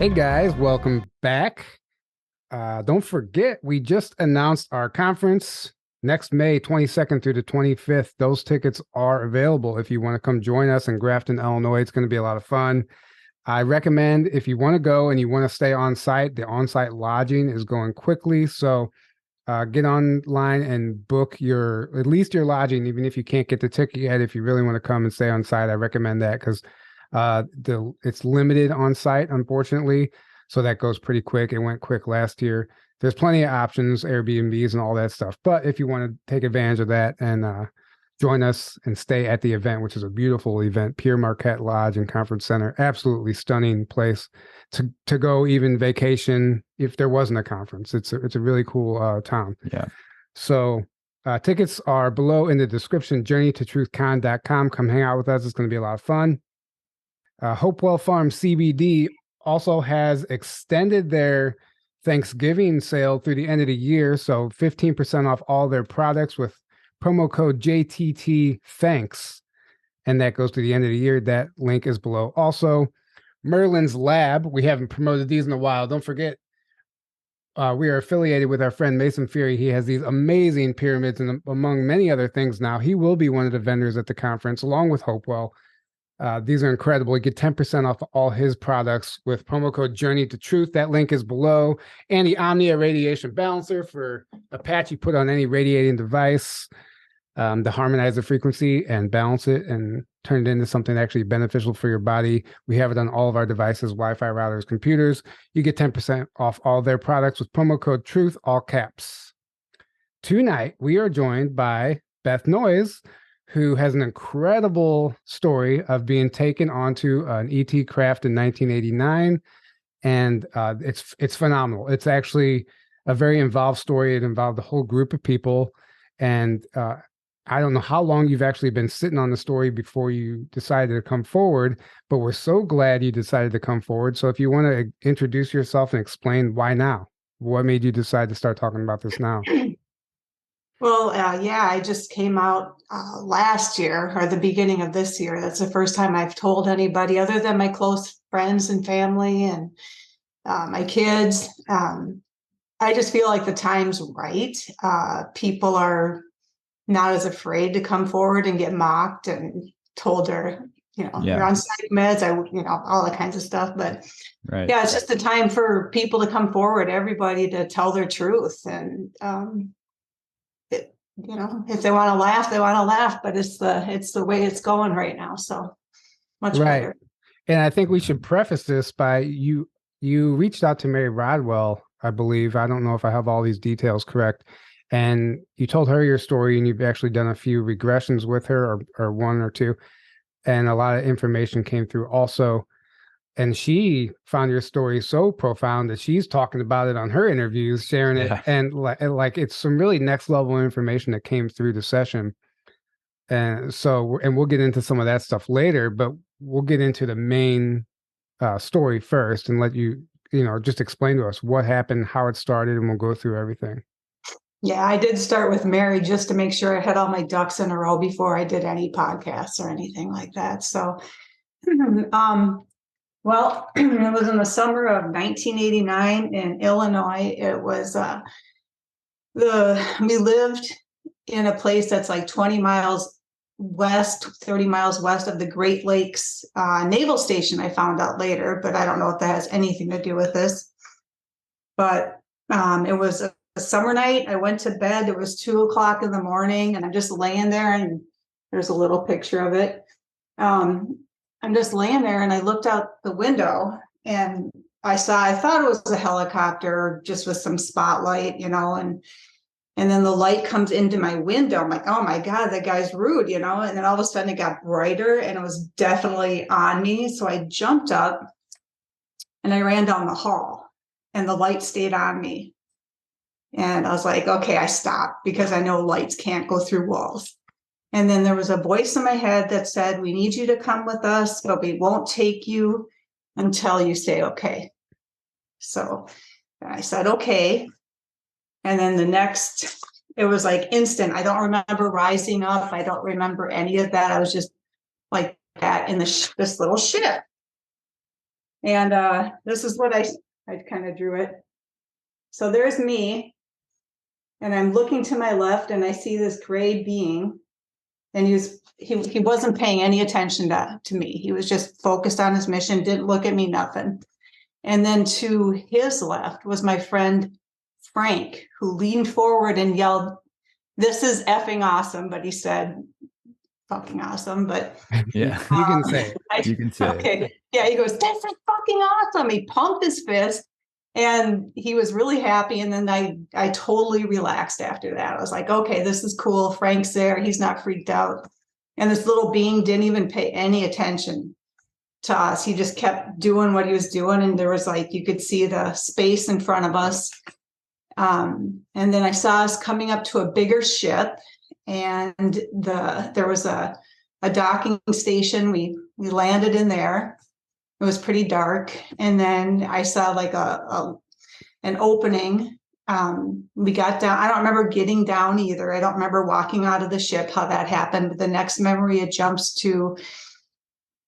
Hey guys, welcome back. Don't forget, we just announced our conference next May 22nd through the 25th. Those tickets are available if you want to come join us in Grafton, Illinois. It's going to be a lot of fun. I recommend if you want to go and you want to stay on site, the on-site lodging is going quickly. So get online and book at least your lodging, even if you can't get the ticket yet. If you really want to come and stay on site, I recommend that because it's limited on site, unfortunately. So that goes pretty quick. It went quick last year. There's plenty of options, Airbnbs and all that stuff. But if you want to take advantage of that and join us and stay at the event, which is a beautiful event, Pierre Marquette Lodge and Conference Center, absolutely stunning place to go even vacation if there wasn't a conference. It's a really cool town. Yeah. So tickets are below in the description, journeytotruthcon.com. Come hang out with us. It's going to be a lot of fun. Hopewell Farm CBD also has extended their Thanksgiving sale through the end of the year. So 15% off all their products with promo code JTT Thanks. And that goes to the end of the year. That link is below. Also, Merlin's Lab. We haven't promoted these in a while. Don't forget, we are affiliated with our friend Mason Fury. He has these amazing pyramids, and among many other things now, he will be one of the vendors at the conference along with Hopewell. These are incredible. You get 10% off all his products with promo code Journey to Truth. That link is below. And the Omnia radiation balancer for a patch you put on any radiating device to harmonize the frequency and balance it and turn it into something actually beneficial for your body. We have it on all of our devices, Wi-Fi routers, computers. You get 10% off all their products with promo code Truth, all caps. Tonight, we are joined by Beth Noyes, who has an incredible story of being taken onto an ET craft in 1989. And it's phenomenal. It's actually a very involved story. It involved a whole group of people. And I don't know how long you've actually been sitting on the story before you decided to come forward, but we're so glad you decided to come forward. So if you want to introduce yourself and explain why now, what made you decide to start talking about this now? Well, yeah, I just came out last year or the beginning of this year. That's the first time I've told anybody other than my close friends and family and my kids. I just feel like the time's right. People are not as afraid to come forward and get mocked and told they're, you're on psych meds, all that kinds of stuff. But yeah, it's just the time for people to come forward, everybody to tell their truth. And if they want to laugh, they want to laugh, but it's the way it's going right now. So much better. And I think we should preface this by you reached out to Mary Rodwell, I believe. I don't know if I have all these details correct. And you told her your story, and you've actually done a few regressions with her, or one or two. And a lot of information came through also. And she found your story so profound that she's talking about it on her interviews, sharing it. And like it's some really next level information that came through the session. And so, and we'll get into some of that stuff later, but we'll get into the main story first and let you, just explain to us what happened, how it started, and we'll go through everything. Yeah, I did start with Mary just to make sure I had all my ducks in a row before I did any podcasts or anything like that. So, well, it was in the summer of 1989 in Illinois. It was we lived in a place that's like 20 miles west, 30 miles west of the Great Lakes Naval Station. I found out later, but I don't know if that has anything to do with this. But it was a summer night. I went to bed. It was 2:00 in the morning, and I'm just laying there, and there's a little picture of it. I'm just laying there, and I looked out the window, and I thought it was a helicopter just with some spotlight, and then the light comes into my window. I'm like, oh my God, that guy's rude, and then all of a sudden it got brighter, and it was definitely on me. So I jumped up and I ran down the hall, and the light stayed on me. And I was like, okay, I stopped because I know lights can't go through walls. And then there was a voice in my head that said, we need you to come with us, but we won't take you until you say okay. So I said, okay. And then it was like instant. I don't remember rising up. I don't remember any of that. I was just like that in this little ship. And this is what I kind of drew it. So there's me, and I'm looking to my left, and I see this gray being, and he wasn't paying any attention to me. He was just focused on his mission, didn't look at me, nothing. And then to his left was my friend Frank, who leaned forward and yelled, "This is effing awesome." But he said, "Fucking awesome." But yeah, you can say it. You can say okay. it. Yeah, he goes, "This is fucking awesome." He pumped his fist and he was really happy. And then I totally relaxed after that. I was like, okay, this is cool. Frank's there. He's not freaked out. And this little being didn't even pay any attention to us. He just kept doing what he was doing. And there was like, you could see the space in front of us. And then I saw us coming up to a bigger ship, and there was a docking station. We landed in there. It was pretty dark. And then I saw like an opening. We got down. I don't remember getting down either. I don't remember walking out of the ship, how that happened. But the next memory, it jumps to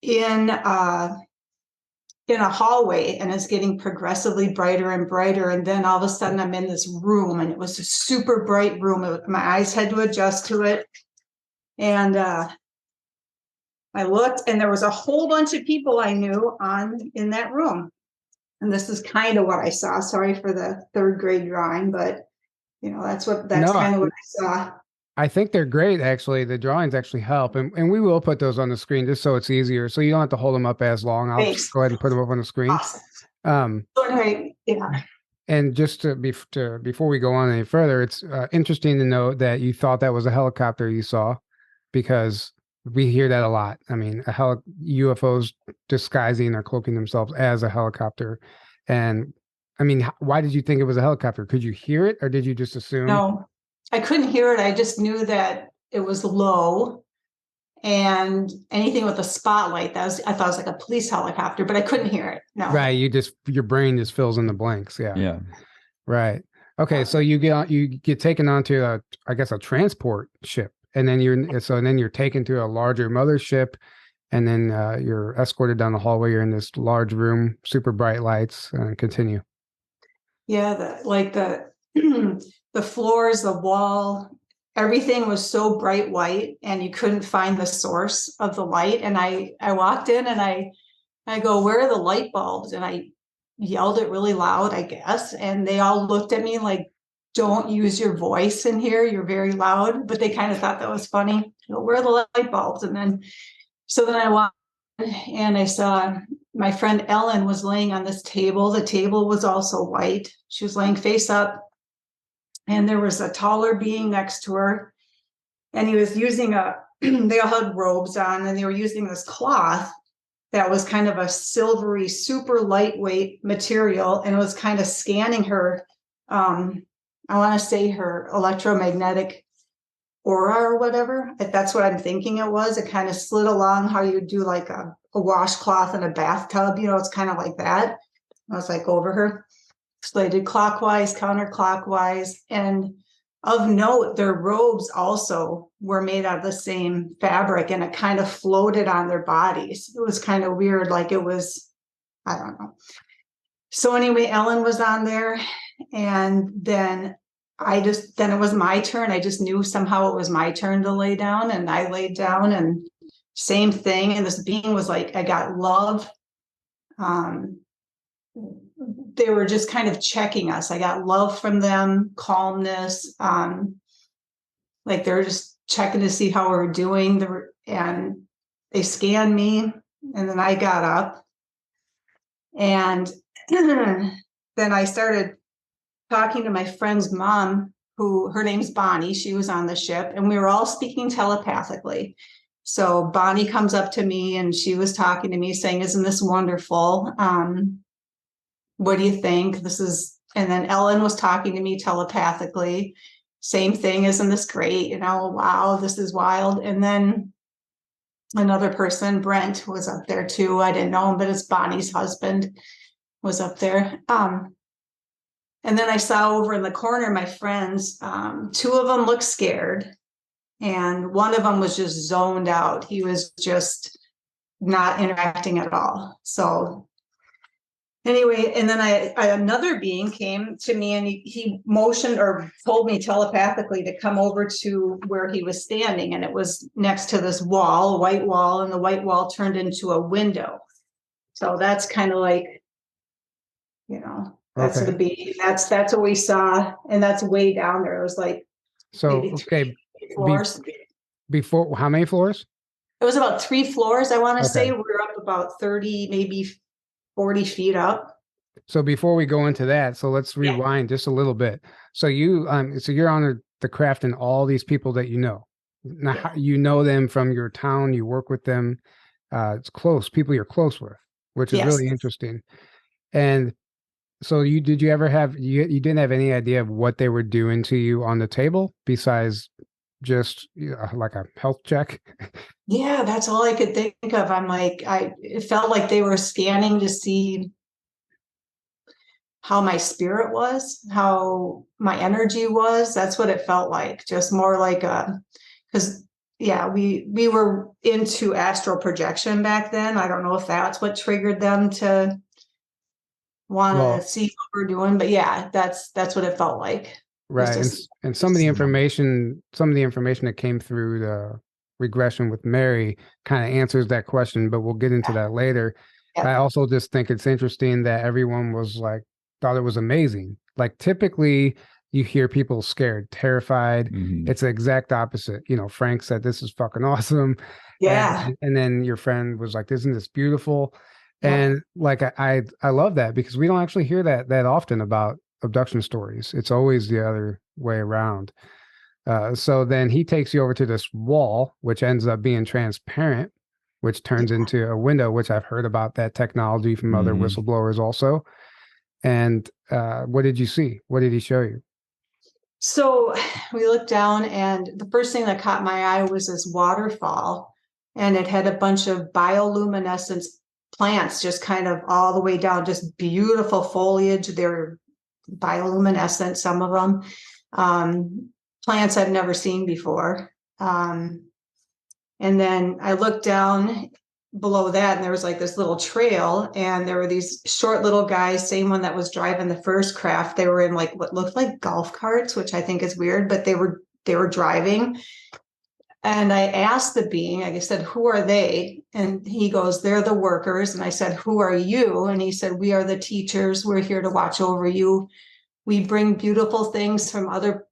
in a hallway, and it's getting progressively brighter and brighter. And then all of a sudden I'm in this room, and it was a super bright room. My eyes had to adjust to it. And I looked, and there was a whole bunch of people I knew in that room. And this is kind of what I saw. Sorry for the third grade drawing, but that's kind of what I saw. I think they're great, actually. The drawings actually help. And we will put those on the screen just so it's easier. So you don't have to hold them up as long. I'll just go ahead and put them up on the screen. Awesome. So anyway, yeah. And just before we go on any further, it's interesting to note that you thought that was a helicopter you saw, because we hear that a lot. I mean, UFOs disguising or cloaking themselves as a helicopter. And I mean, why did you think it was a helicopter? Could you hear it, or did you just assume? No, I couldn't hear it. I just knew that it was low, and anything with a spotlight, I thought it was like a police helicopter, but I couldn't hear it. No. Right. Your brain just fills in the blanks. Yeah. Yeah. Right. Okay. So you get taken onto a transport ship, and then you're taken to a larger mothership, and then you're escorted down the hallway. You're in this large room, super bright lights, and continue. Yeah. The floors, the wall, everything was so bright white, and you couldn't find the source of the light. And I walked in, and I go, "Where are the light bulbs?" And I yelled it really loud, I guess. And they all looked at me like, "Don't use your voice in here. You're very loud." But they kind of thought that was funny. I go, "Where are the light bulbs?" And then I walked in, and I saw my friend Ellen was laying on this table. The table was also white. She was laying face up. And there was a taller being next to her, and he was using they all had robes on, and they were using this cloth that was kind of a silvery, super lightweight material, and it was kind of scanning her. I want to say her electromagnetic aura or whatever. That's what I'm thinking it was. It kind of slid along how you do like a washcloth in a bathtub. It's kind of like that. I was like over her. So they did clockwise, counterclockwise, and of note, their robes also were made out of the same fabric, and it kind of floated on their bodies. It was kind of weird, like it was, I don't know. So anyway, Ellen was on there, and then it was my turn. I just knew somehow it was my turn to lay down, and I laid down, and same thing. And this being was like, I got love. They were just kind of checking us. I got love from them, calmness. Like they're just checking to see how we're doing. And they scanned me, and then I got up, and then I started talking to my friend's mom, her name's Bonnie. She was on the ship, and we were all speaking telepathically. So Bonnie comes up to me, and she was talking to me saying, "Isn't this wonderful? What do you think? And then Ellen was talking to me telepathically. Same thing. "Isn't this great? Wow, this is wild." And then another person, Brent, was up there too. I didn't know him, but it's Bonnie's husband, was up there. And then I saw over in the corner, my friends, two of them looked scared, and one of them was just zoned out. He was just not interacting at all. So Anyway, and then another being came to me, and he motioned or told me telepathically to come over to where he was standing, and it was next to this wall, a white wall, and the white wall turned into a window. So that's kind of like, that's Okay. the being. That's what we saw, and that's way down there. It was like maybe three floors. Before, how many floors? It was about 3 floors. I want to Okay. say we're up about 30, maybe 40 feet up. So before we go into that, so let's rewind just a little bit. So you're on the craft and all these people that you know. Now, you know them from your town, you work with them. It's close, people you're close with, which is really interesting. And so did you ever have, you didn't have any idea of what they were doing to you on the table besides just like a health check? Yeah, that's all I could think of. I'm like, it felt like they were scanning to see how my spirit was, how my energy was. That's what it felt like. Just more like because we were into astral projection back then. I don't know if that's what triggered them to want to see what we're doing, but yeah, that's what it felt like. Right. And some of the information that came through the regression with Mary kind of answers that question, but we'll get into that later. Yeah. I also just think it's interesting that everyone was like, thought it was amazing. Like typically you hear people scared, terrified. Mm-hmm. It's the exact opposite. Frank said, this is fucking awesome. Yeah. And then your friend was like, isn't this beautiful? Yeah. And like, I love that because we don't actually hear that often about abduction stories. It's always the other way around. So then he takes you over to this wall, which ends up being transparent, which turns into a window, which I've heard about that technology from other whistleblowers also. And what did you see? What did he show you? So we looked down, and the first thing that caught my eye was this waterfall, and it had a bunch of bioluminescence plants just kind of all the way down, just beautiful foliage. They're bioluminescent, some of them. Plants I've never seen before. And then I looked down below that, and there was like this little trail, and there were these short little guys, same one that was driving the first craft. They were in like what looked like golf carts, which I think is weird, but they were driving. And I asked the being, I said, who are they? And he goes, they're the workers. And I said, who are you? And he said, we are the teachers. We're here to watch over you. We bring beautiful things from other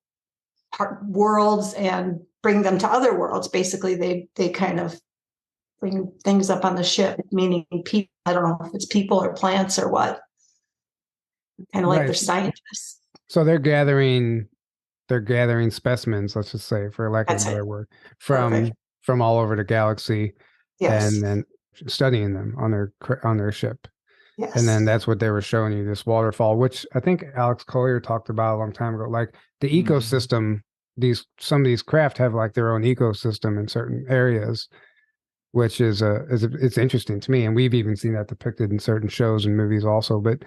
worlds and bring them to other worlds. Basically, they kind of bring things up on the ship, meaning people. I don't know if it's people or plants or what. Kind of like they're scientists. So they're gathering specimens, let's just say, for lack of a better word, from all over the galaxy, and then studying them on their ship. Yes. And then that's what they were showing you, this waterfall, which I think Alex Collier talked about a long time ago. Like the ecosystem, some of these craft have like their own ecosystem in certain areas, which is it's interesting to me. And we've even seen that depicted in certain shows and movies also. But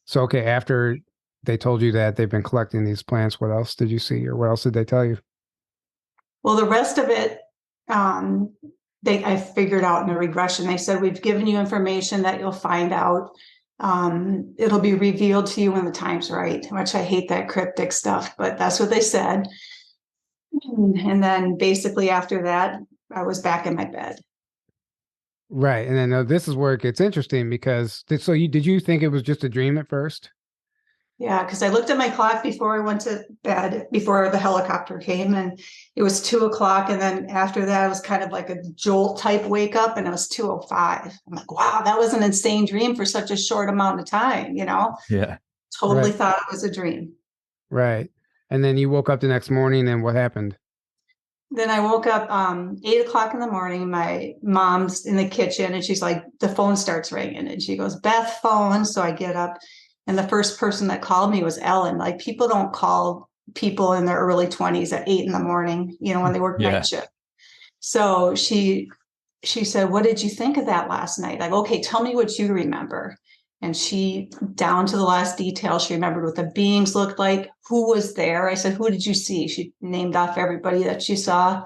so, okay, after they told you that they've been collecting these plants, what else did you see, or what else did they tell you? Well, the rest of it, I figured out in the regression. They said, we've given you information that you'll find out. It'll be revealed to you when the time's right, which I hate that cryptic stuff, but that's what they said. And then basically after that, I was back in my bed. Right. And then this is where it gets interesting because did you think it was just a dream at first? Yeah, because I looked at my clock before I went to bed, before the helicopter came, and it was 2:00. And then after that, it was kind of like a jolt type wake up, and it was 2:05. I'm like, wow, that was an insane dream for such a short amount of time, Yeah. Totally thought it was a dream. Right. And then you woke up the next morning, and what happened? Then I woke up 8:00 in the morning. My mom's in the kitchen, and she's like, the phone starts ringing, and she goes, Beth, phone. So I get up. And the first person that called me was Ellen. Like, people don't call people in their early 20s at 8 a.m, when they work night shift. So she said, what did you think of that last night? I go, okay, tell me what you remember. And she, down to the last detail, she remembered what the beings looked like, who was there. I said, who did you see? She named off everybody that she saw.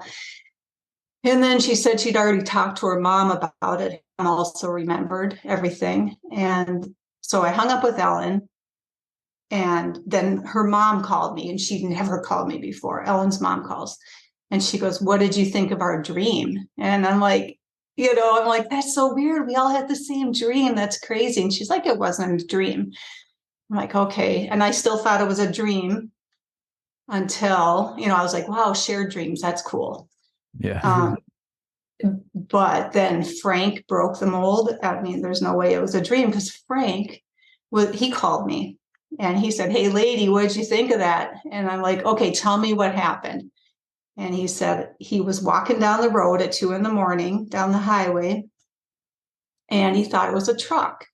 And then she said she'd already talked to her mom about it and also remembered everything. And So I hung up with Ellen, and then her mom called me, and she'd never called me before. Ellen's mom calls, and she goes, "What did you think of our dream?" And I'm like, that's so weird. We all had the same dream. That's crazy. And she's like, "It wasn't a dream." I'm like, okay. And I still thought it was a dream until, I was like, wow, shared dreams. That's cool. Yeah. But then Frank broke the mold. I mean, there's no way it was a dream, because Frank, he called me and he said, "Hey lady, what did you think of that?" And I'm like, okay, tell me what happened. And he said he was walking down the road at 2 a.m, down the highway, and he thought it was a truck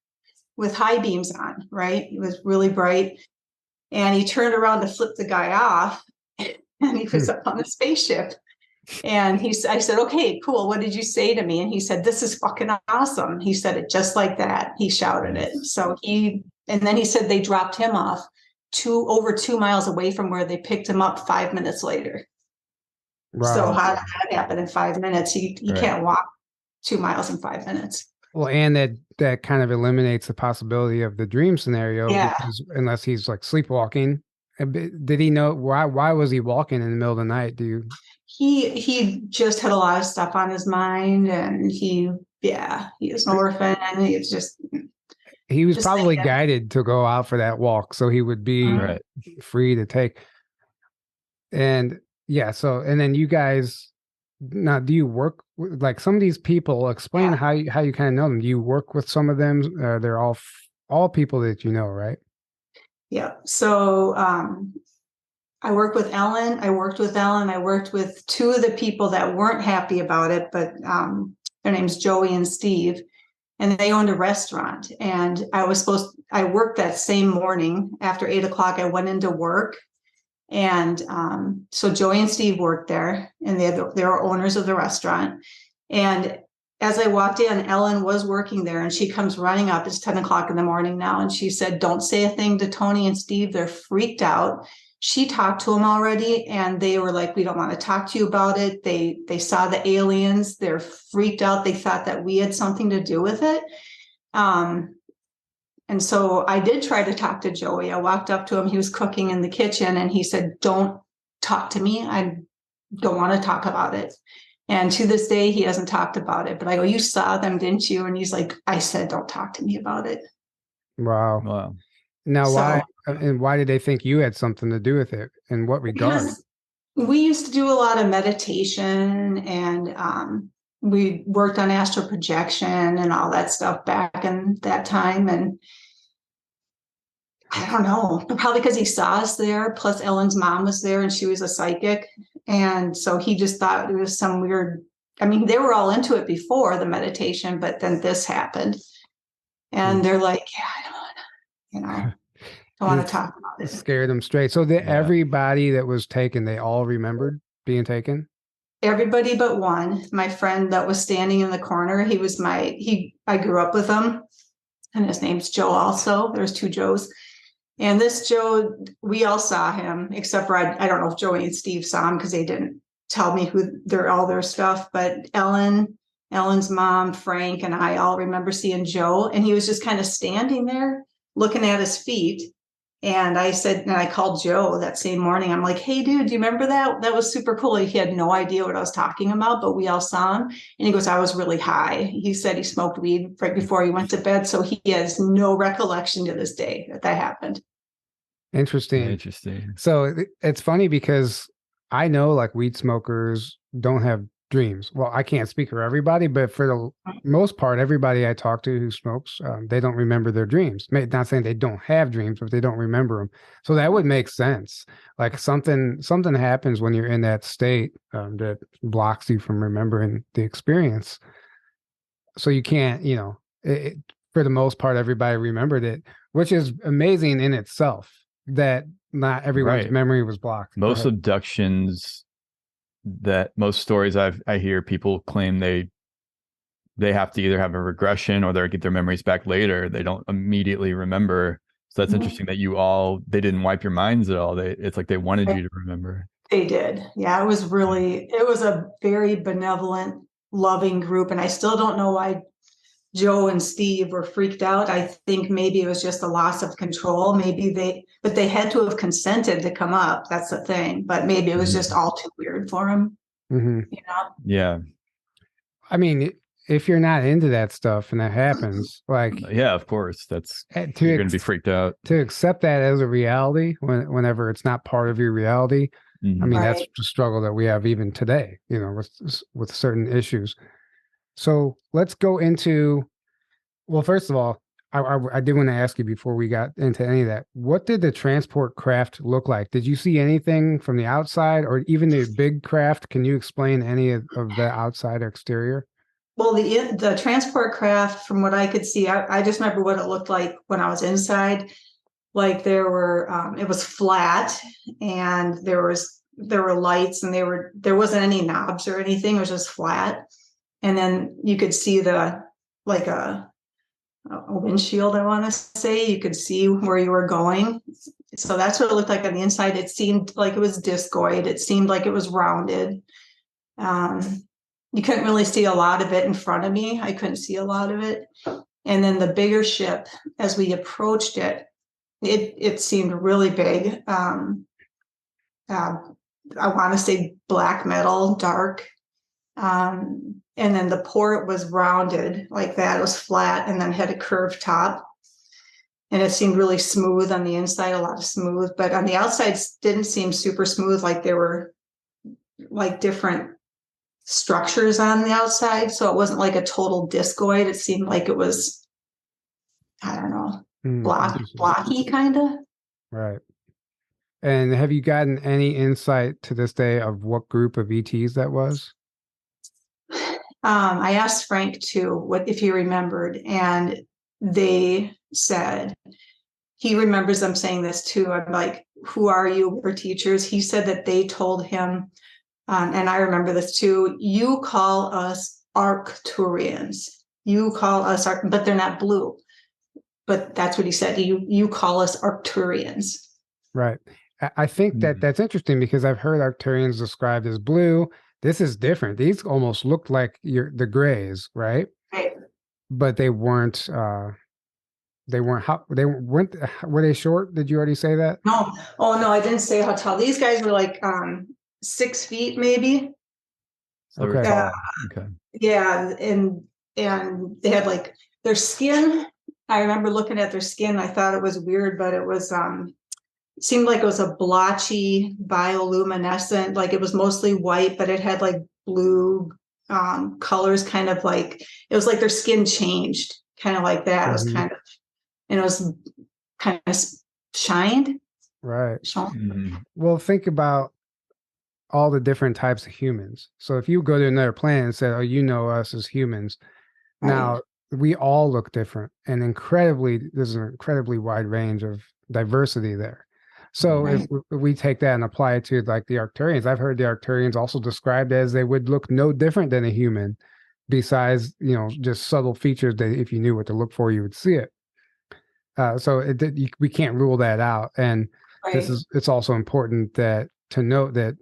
with high beams on, right? It was really bright. And he turned around to flip the guy off, and he was up on the spaceship. And I said, "Okay, cool. What did you say to me?" And he said, "This is fucking awesome." He said it just like that. He shouted it. So and then he said they dropped him off over 2 miles away from where they picked him up 5 minutes later. Right. So how did that happen in 5 minutes? You can't walk 2 miles in 5 minutes. Well, and that kind of eliminates the possibility of the dream scenario, because unless he's like sleepwalking. Did he know why was he walking in the middle of the night? He just had a lot of stuff on his mind, and he is an orphan, and he was probably guided to go out for that walk, so he would be free to take. And and then you guys, now, do you work with, like, some of these people? Explain how you kind of know them. Do you work with some of them? They're all people that you know, right? Yeah. So I worked with Ellen. I worked with 2 of the people that weren't happy about it, but their name's Joey and Steve, and they owned a restaurant. And I worked that same morning after 8 o'clock. I went into work. And so Joey and Steve worked there, and they were owners of the restaurant. And as I walked in, Ellen was working there, and she comes running up. It's 10 o'clock in the morning now. And she said, "Don't say a thing to Tony and Steve. They're freaked out." She talked to them already, and they were like, "We don't want to talk to you about it." They saw the aliens. They're freaked out. They thought that we had something to do with it. And so I did try to talk to Joey. I walked up to him. He was cooking in the kitchen, and he said, "Don't talk to me. I don't want to talk about it." And to this day, he hasn't talked about it. But I go, "You saw them, didn't you?" And he's like, "I said, don't talk to me about it." Wow. Now, why did they think you had something to do with it? In what regard? Because we used to do a lot of meditation, and we worked on astral projection and all that stuff back in that time. And I don't know, probably because he saw us there. Plus Ellen's mom was there, and she was a psychic. And so he just thought it was some weird, I mean, they were all into it before the meditation, but then this happened. And they're like, I don't want to talk about it. Scared them straight. So everybody that was taken, they all remembered being taken? Everybody but one. My friend that was standing in the corner, I grew up with him, and his name's Joe also. There's 2 Joes. And this Joe, we all saw him, except for I don't know if Joey and Steve saw him, because they didn't tell me all their stuff. But Ellen's mom, Frank, and I all remember seeing Joe, and he was just kind of standing there looking at his feet. And I called Joe that same morning. I'm like, "Hey, dude, do you remember that? That was super cool." He had no idea what I was talking about, but we all saw him. And he goes, "I was really high." He said he smoked weed right before he went to bed. So he has no recollection to this day that happened. Interesting. So it's funny, because I know, like, weed smokers don't have dreams. Well, I can't speak for everybody, but for the most part, everybody I talk to who smokes, they don't remember their dreams. Not saying they don't have dreams, but they don't remember them. So that would make sense. Like, something happens when you're in that state that blocks you from remembering the experience. So you can't, for the most part, everybody remembered it, which is amazing in itself, that not everyone's memory was blocked. Most abductions, most stories I hear, people claim they have to either have a regression or they get their memories back later. They don't immediately remember. So that's interesting that they didn't wipe your minds at all. It's like they wanted you to remember. They did. Yeah, it was a very benevolent, loving group. And I still don't know why Joe and Steve were freaked out. I think maybe it was just a loss of control. But they had to have consented to come up. That's the thing. But maybe it was just all too weird for them. Yeah. I mean, if you're not into that stuff and that happens, like, yeah, of course, you're going to be freaked out. To accept that as a reality whenever it's not part of your reality. I mean, that's the struggle that we have even today, with certain issues. So let's go into, well, first of all, I did want to ask you before we got into any of that, what did the transport craft look like? Did you see anything from the outside or even the big craft? Can you explain any of the outside or exterior? Well, the transport craft, from what I could see, I just remember what it looked like when I was inside. Like it was flat, and there were lights, and there wasn't any knobs or anything. It was just flat, and then you could see a windshield. I want to say you could see where you were going. So that's what it looked like on the inside. It seemed like it was discoid. It seemed like it was rounded. You couldn't really see a lot of it in front of me. I couldn't see a lot of it. And then the bigger ship, as we approached it, it seemed really big. I want to say black metal, dark. And then the port was rounded like that. It was flat and then had a curved top. And it seemed really smooth on the inside, a lot of smooth. But on the outside, didn't seem super smooth, like there were like different structures on the outside. So it wasn't like a total discoid. It seemed like it was, I don't know, blocky kind of. Right. And have you gotten any insight to this day of what group of ETs that was? I asked Frank too, if he remembered, and they said he remembers them saying this too. I'm like, who are you? We're teachers. He said that they told him, and I remember this too, you call us Arcturians. You call us, but they're not blue. But that's what he said. You call us Arcturians. Right. I think that's interesting because I've heard Arcturians described as blue. This is different. These almost looked like the grays, right? Right. But they weren't. Were they short? Did you already say that? No. Oh no, I didn't say how tall. These guys were like 6 feet maybe. So okay. Okay. Yeah, and they had like their skin. I remember looking at their skin. I thought it was weird, but it was it seemed like it was a blotchy bioluminescent, like it was mostly white, but it had like blue colors, kind of like it was like their skin changed, kind of like that. It was kind of, and it was kind of shined. Right. Mm-hmm. Well, think about all the different types of humans. So if you go to another planet and say, "Oh, you know us as humans," now we all look different, and there's an incredibly wide range of diversity there. So if we take that and apply it to like the Arcturians, I've heard the Arcturians also described as they would look no different than a human, besides, just subtle features that if you knew what to look for, you would see it. So we can't rule that out. And it's also important to note that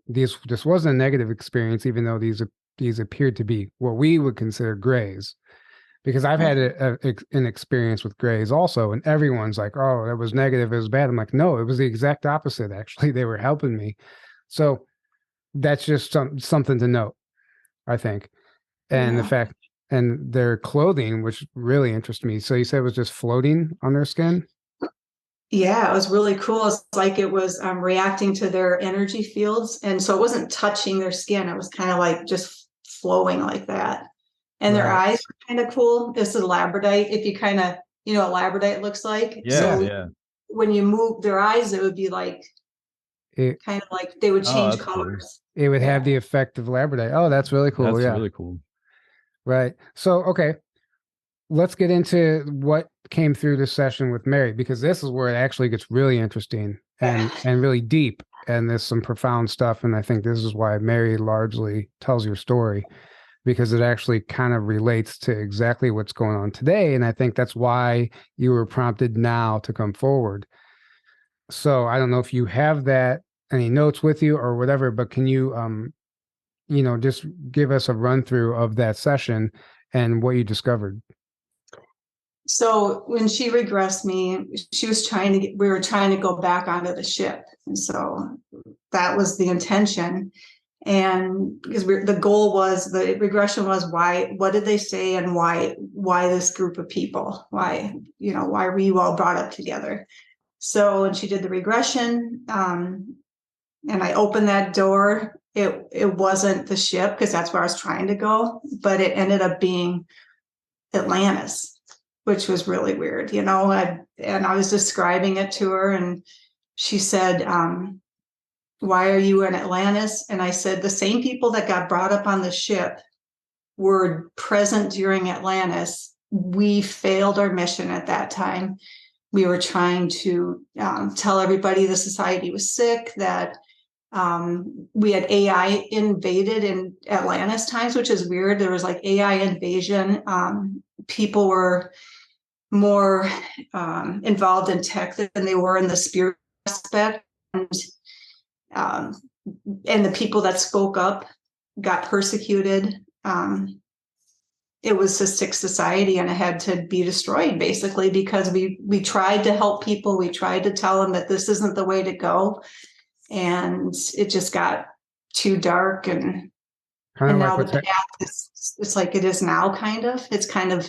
this wasn't a negative experience, even though these appeared to be what we would consider grays. Because I've had an experience with grays also, and everyone's like, "Oh, that was negative, it was bad." I'm like, "No, it was the exact opposite. Actually, they were helping me." So that's just something to note, I think. And the fact, and their clothing, which really interests me. So you said it was just floating on their skin? Yeah, it was really cool. It's like it was reacting to their energy fields, and so it wasn't touching their skin. It was kind of like just flowing like that. And their eyes were kind of cool. This is labradorite. If you kind of, what labradorite looks like. When you move their eyes, it would be like kind of like they would change colors. Cool. It would have the effect of labradorite. Oh, that's really cool. That's really cool. Right. So, okay, let's get into what came through this session with Mary, because this is where it actually gets really interesting and really deep. And there's some profound stuff. And I think this is why Mary largely tells your story, because it actually kind of relates to exactly what's going on today. And I think that's why you were prompted now to come forward. So I don't know if you have any notes with you or whatever, but can you, just give us a run through of that session and what you discovered. So when she regressed me, she was we were trying to go back onto the ship. And so that was the intention. And because the goal was, the regression was, what did they say, and why this group of people? Why were you all brought up together? So when she did the regression, and I opened that door, it wasn't the ship, because that's where I was trying to go, but it ended up being Atlantis, which was really weird, and I was describing it to her, and she said, why are you in Atlantis? And I said, the same people that got brought up on the ship were present during Atlantis. We failed our mission at that time. We were trying to tell everybody the society was sick, that we had AI invaded in Atlantis times, which is weird. There was like AI invasion. People were more involved in tech than they were in the spirit aspect. And the people that spoke up got persecuted. It was a sick society, and it had to be destroyed, basically, because we tried to help people. We tried to tell them that this isn't the way to go. And it just got too dark. And now the path it's like it is now, kind of. It's kind of,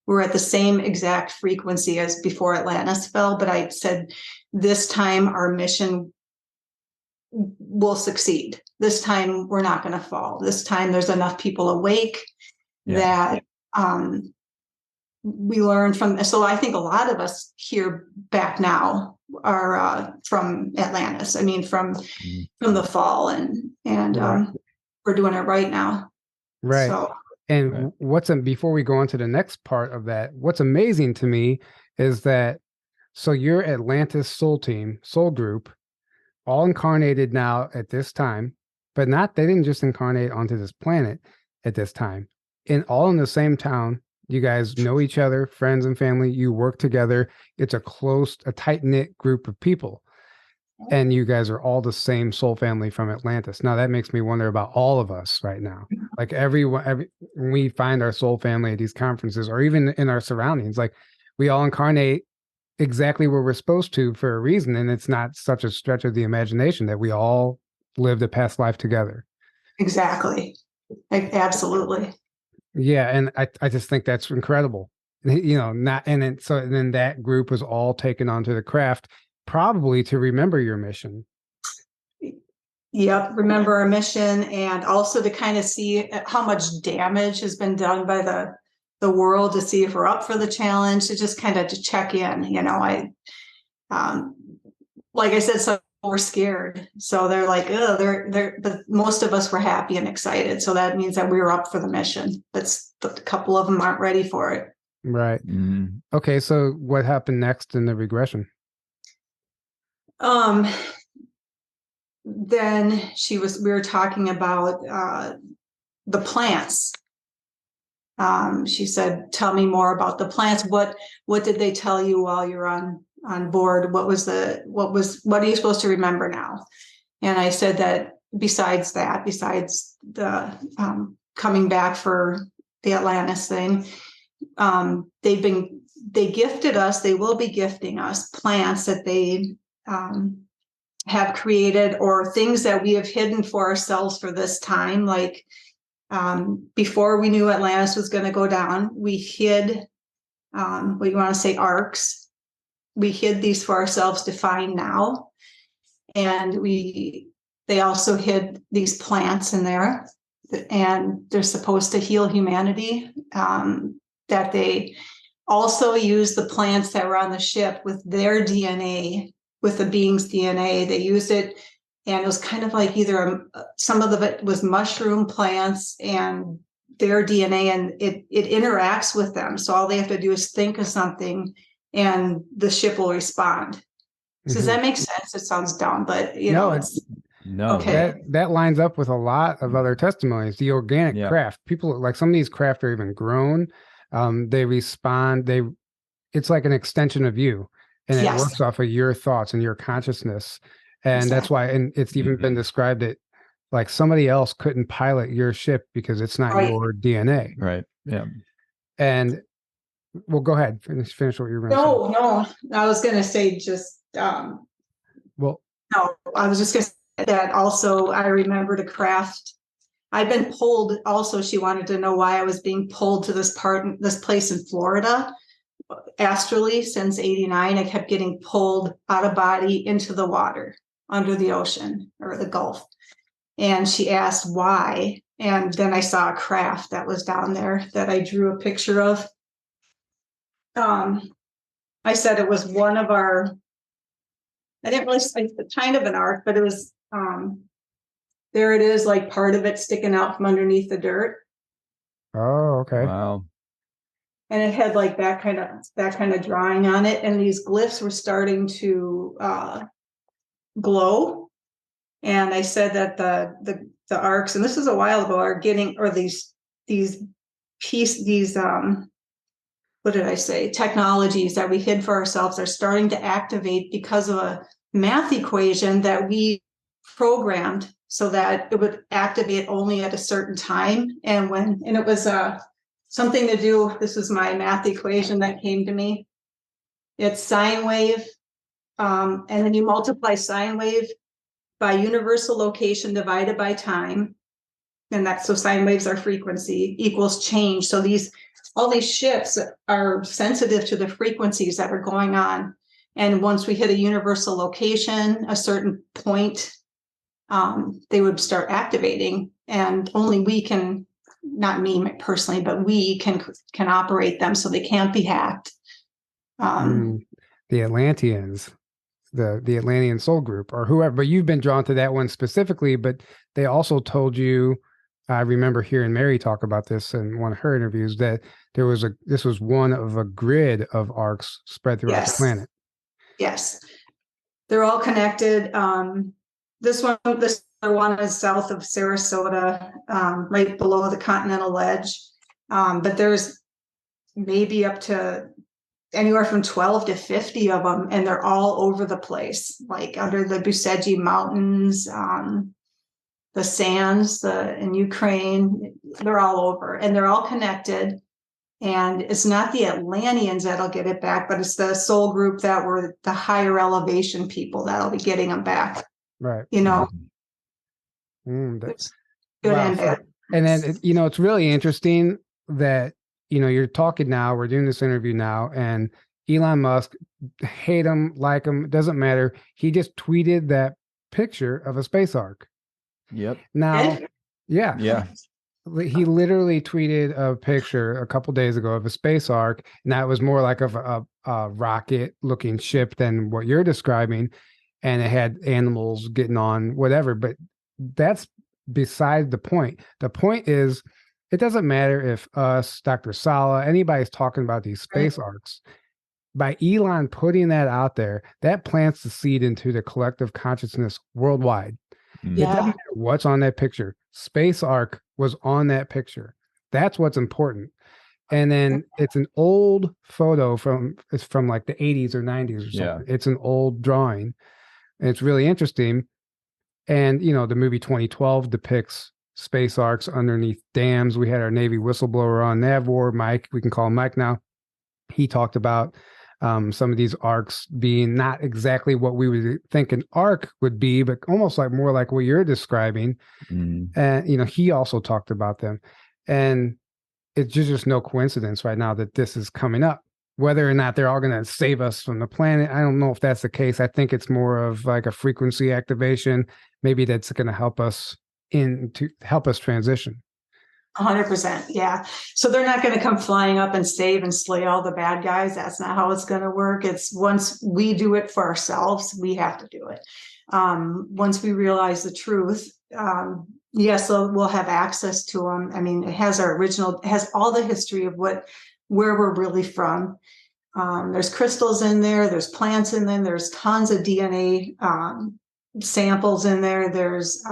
we're at the same exact frequency as before Atlantis fell. But I said, this time our mission will succeed. This time we're not going to fall. This time there's enough people awake that we learned from. So I think a lot of us here back now are from Atlantis. I mean, from the fall, and we're doing it right now. Right. So, and before we go on to the next part of that, what's amazing to me is that, so your Atlantis soul group, all incarnated now at this time, but they didn't just incarnate onto this planet at this time. All in the same town. You guys know each other, friends and family. You work together. It's a tight-knit group of people. And you guys are all the same soul family from Atlantis. Now that makes me wonder about all of us right now. Like when we find our soul family at these conferences, or even in our surroundings, like we all incarnate exactly where we're supposed to for a reason. And it's not such a stretch of the imagination that we all lived a past life together. Exactly. Absolutely. Yeah. And I just think that's incredible. So then that group was all taken onto the craft, probably to remember your mission. Yep. Remember our mission, and also to kind of see how much damage has been done by the world, to see if we're up for the challenge, to just kind of to check in. Like I said, some were scared, so they're like, but most of us were happy and excited. So that means that we were up for the mission. But a couple of them aren't ready for it. Right. Okay. So what happened next in the regression? Then we were talking about the plants. She said, tell me more about the plants. What did they tell you while you're on board? What are you supposed to remember now? And I said that besides the coming back for the Atlantis thing, they gifted us, they will be gifting us plants that they have created, or things that we have hidden for ourselves for this time. Like before we knew Atlantis was going to go down, we hid what you want to say, arcs. We hid these for ourselves to find now. And they also hid these plants in there, and they're supposed to heal humanity. That they also use the plants that were on the ship with their DNA, with the being's DNA. They used it, and it was kind of like either some of it was mushroom plants and their DNA, and it interacts with them. So all they have to do is think of something, and the ship will respond. So does that make sense? It sounds dumb, but no, okay. That lines up with a lot of other testimonies. The organic craft, people, like some of these craft are even grown. They respond. It's like an extension of you, and it works off of your thoughts and your consciousness. And that's why, and it's even been described that like somebody else couldn't pilot your ship because it's not your DNA. Right. Yeah. And well, go ahead. Finish what you were going to say. No, I was going to say just, Well, no, I was just going to say that also I remember the craft. I've been pulled also. She wanted to know why I was being pulled to this place in Florida astrally since '89. I kept getting pulled out of body into the water under the ocean or the Gulf. And she asked why. And then I saw a craft that was down there that I drew a picture of. I said it was one of our, I didn't really say kind of an arc, but it was, there it is, like part of it sticking out from underneath the dirt. oh, okay. Wow. And it had like that kind of drawing on it. And these glyphs were starting to glow. And I said that the arcs, and this is a while ago, are getting, or these what did I say? Technologies that we hid for ourselves are starting to activate because of a math equation that we programmed so that it would activate only at a certain time. And it was something to do, this is my math equation that came to me. It's sine wave, and then you multiply sine wave by universal location divided by time. And so sine waves are frequency equals change. So all these shifts are sensitive to the frequencies that are going on. And once we hit a universal location, a certain point, they would start activating. And only we can, not me personally, but we can operate them so they can't be hacked. The Atlanteans, the Atlantean Soul Group or whoever, but you've been drawn to that one specifically, but they also told you, I remember hearing Mary talk about this in one of her interviews, that this was one of a grid of arcs spread throughout the planet. Yes. They're all connected. This other one is south of Sarasota, right below the Continental Ledge. But there's maybe up to anywhere from 12 to 50 of them, and they're all over the place, like under the Buseji Mountains, the sands, in Ukraine. They're all over, and they're all connected. And it's not the Atlanteans that'll get it back, but it's the soul group that were the higher elevation people that'll be getting them back. Right. That's good and bad. And then, it's really interesting that, you're talking now, we're doing this interview now, and Elon Musk, hate him, like him, doesn't matter. He just tweeted that picture of a space arc. Yep. Now, Yeah. he literally tweeted a picture a couple days ago of a space arc, and that was more like of a rocket-looking ship than what you're describing, and it had animals getting on whatever. But that's beside the point. The point is, it doesn't matter if us, Dr. Sala, anybody's talking about these space arcs. By Elon putting that out there, that plants the seed into the collective consciousness worldwide. It doesn't matter what's on that picture. Space arc was on that picture. That's what's important. And then it's an old photo it's from like the 80s or 90s or something. Yeah. It's an old drawing. And it's really interesting. And, the movie 2012 depicts space arcs underneath dams. We had our Navy whistleblower on Navwar, Mike. We can call him Mike now. He talked about some of these arcs being not exactly what we would think an arc would be, but almost like more like what you're describing. And, he also talked about them. And it's just no coincidence right now that this is coming up. Whether or not they're all going to save us from the planet, I don't know if that's the case. I think it's more of like a frequency activation. Maybe that's going to help us transition. 100%. Yeah. So they're not going to come flying up and save and slay all the bad guys. That's not how it's going to work. It's once we do it for ourselves, we have to do it. Once we realize the truth, yes, we'll have access to them. I mean, it has all the history of where we're really from. There's crystals in there. There's plants in them. There's tons of DNA samples in there. There's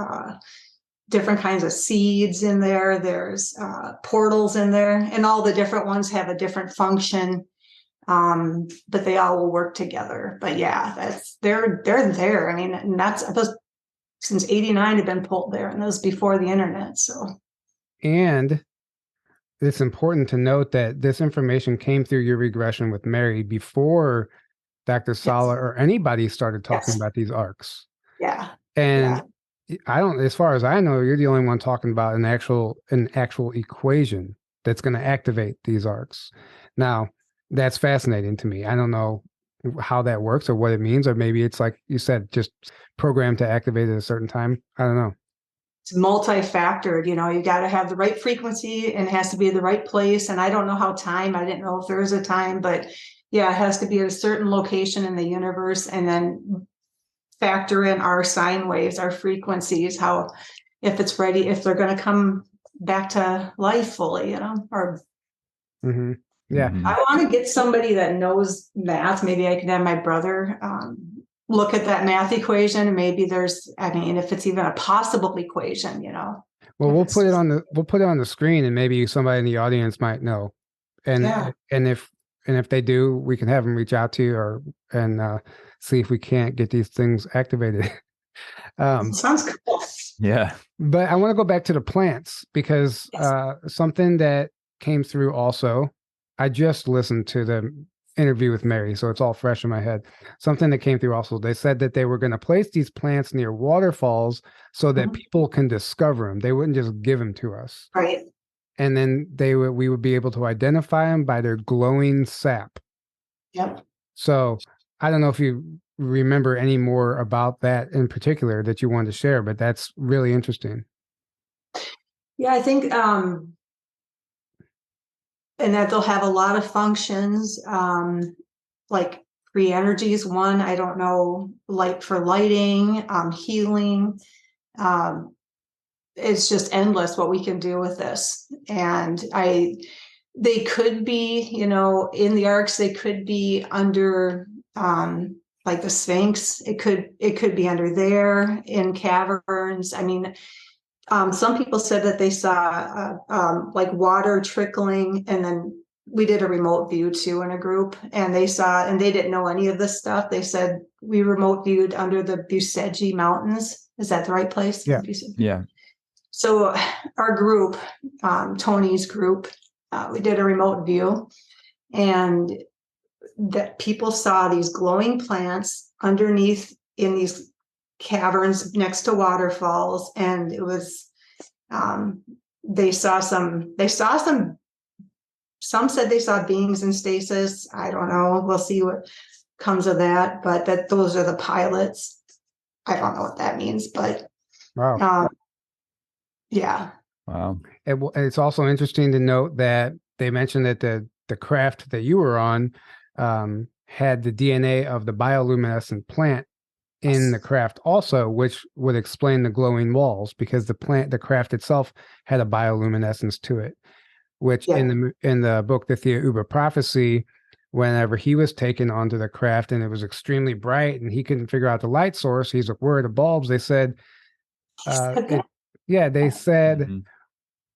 different kinds of seeds in there. There's portals in there, and all the different ones have a different function, but they all will work together. But yeah, they're there. I mean, and those since '89 have been pulled there, and those before the internet. So, and it's important to note that this information came through your regression with Mary before Dr. Sala or anybody started talking about these arcs. Yeah. And I don't, as far as I know, you're the only one talking about an actual equation that's going to activate these arcs. Now, that's fascinating to me. I don't know how that works or what it means, or maybe it's like you said, just programmed to activate at a certain time. I don't know. It's multi-factored, you got to have the right frequency and it has to be the right place. And I don't know I didn't know if there is a time, but yeah, it has to be at a certain location in the universe, and then factor in our sine waves, our frequencies, how, if it's ready, if they're going to come back to life fully, or yeah. I want to get somebody that knows math. Maybe I can have my brother look at that math equation, and maybe there's, if it's even a possible equation, Well, we'll put it on the screen, and maybe somebody in the audience might know. And if they do, we can have them reach out to you and see if we can't get these things activated. Sounds cool. Yeah. But I want to go back to the plants, because something that came through also, I just listened to the interview with Mary, so it's all fresh in my head. Something that came through also, they said that they were going to place these plants near waterfalls so that people can discover them. They wouldn't just give them to us. Right. And then we would be able to identify them by their glowing sap. Yep. So I don't know if you remember any more about that in particular that you wanted to share, but that's really interesting. Yeah, I think, and that they'll have a lot of functions, like free energy is one. I don't know, light for lighting, healing. It's just endless what we can do with this. And they could be, in the arcs, they could be under, like the Sphinx. It could be under there in caverns. Some people said that they saw like water trickling, and then we did a remote view too in a group, and they didn't know any of this stuff. They said we remote viewed under the Busegi Mountains. Is that the right place? Yeah. Yeah. So our group, Tony's group, we did a remote view, and that people saw these glowing plants underneath in these caverns next to waterfalls. And it was, they saw some, some said they saw beings in stasis. I don't know. We'll see what comes of that, but that those are the pilots. I don't know what that means, but wow. Yeah. Wow. It's also interesting to note that they mentioned that the craft that you were on had the DNA of the bioluminescent plant in the craft also, which would explain the glowing walls, because the craft itself had a bioluminescence to it, which in the book, The Thea Uber Prophecy, whenever he was taken onto the craft and it was extremely bright and he couldn't figure out the light source, he's like, where are the bulbs? They said, they said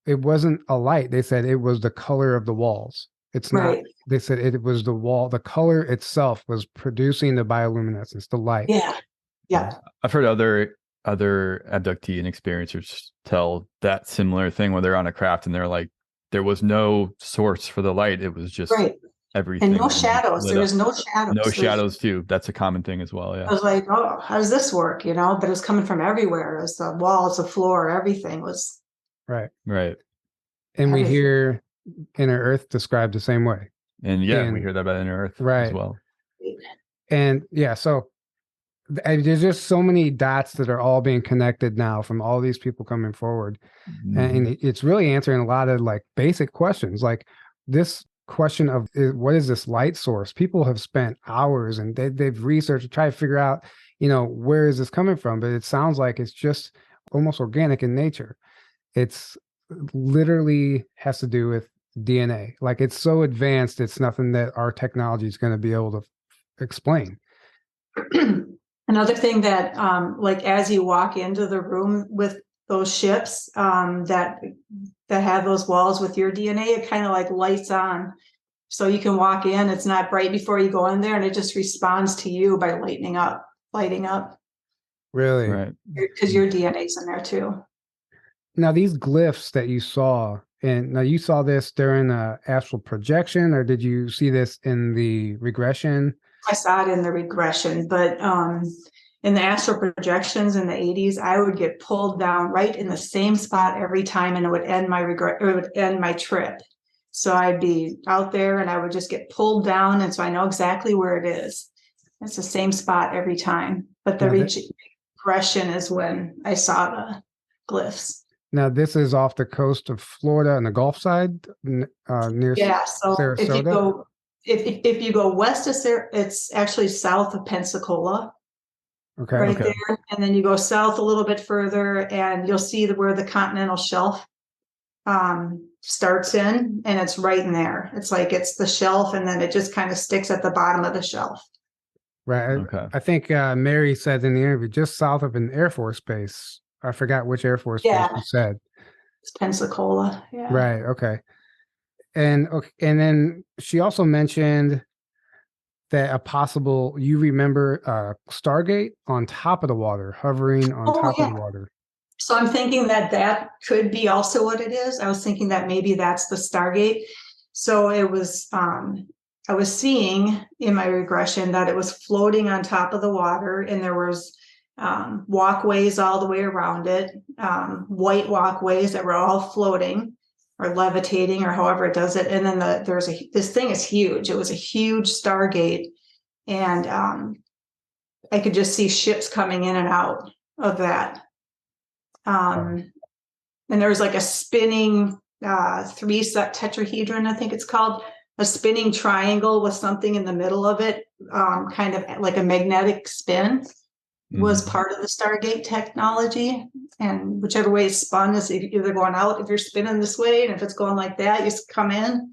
it wasn't a light. They said it was the color of the walls. It's not. They said it was the wall. The color itself was producing the bioluminescence, the light. Yeah. I've heard other abductee and experiencers tell that similar thing where they're on a craft and they're like, there was no source for the light. It was just everything. And no shadows. There was no shadows. No shadows too. That's a common thing as well. Yeah. I was like, oh, how does this work? But it was coming from everywhere. It was the walls, the floor, everything was. Right. And everything. we hear Inner Earth described the same way. And we hear that about Inner Earth as well. And so there's just so many dots that are all being connected now from all these people coming forward. And it's really answering a lot of like basic questions, like this question of what is this light source? People have spent hours and they've researched to try to figure out, where is this coming from? But it sounds like it's just almost organic in nature. It's literally has to do with DNA. Like it's so advanced, it's nothing that our technology is going to be able to explain. Another thing that, like as you walk into the room with those ships that have those walls with your DNA, it kind of like lights on. So you can walk in, it's not bright before you go in there, and it just responds to you by lighting up. Really? Right. Because your DNA's in there too. Now, these glyphs that you saw And now you saw this during the astral projection, or did you see this in the regression? I saw it in the regression, but in the astral projections in the 80s, I would get pulled down right in the same spot every time, and it would end my trip. So I'd be out there and I would just get pulled down, and so I know exactly where it is. It's the same spot every time. But the regression is when I saw the glyphs. Now this is off the coast of Florida on the Gulf side, near So Sarasota. If you go west of it's actually south of Pensacola. Okay. There. And then you go south a little bit further and you'll see where the continental shelf starts in, and it's right in there. It's like it's the shelf and then it just kind of sticks at the bottom of the shelf. Right. Okay. I think Mary said in the interview just south of an Air Force base. I forgot which Air Force base she said. It's Pensacola. Yeah. Right. Okay. And then she also mentioned that you remember Stargate on top of the water, hovering on top of the water. So I'm thinking that could be also what it is. I was thinking that maybe that's the Stargate. So it was, I was seeing in my regression that it was floating on top of the water, and there was walkways all the way around it, white walkways that were all floating or levitating or however it does it. And then this thing is huge. It was a huge Stargate, and I could just see ships coming in and out of that. And there was like a spinning three-set tetrahedron, I think it's called, a spinning triangle with something in the middle of it, kind of like a magnetic spin. Was part of the Stargate technology, and whichever way it's spun is either going out if you're spinning this way, and if it's going like that, you just come in.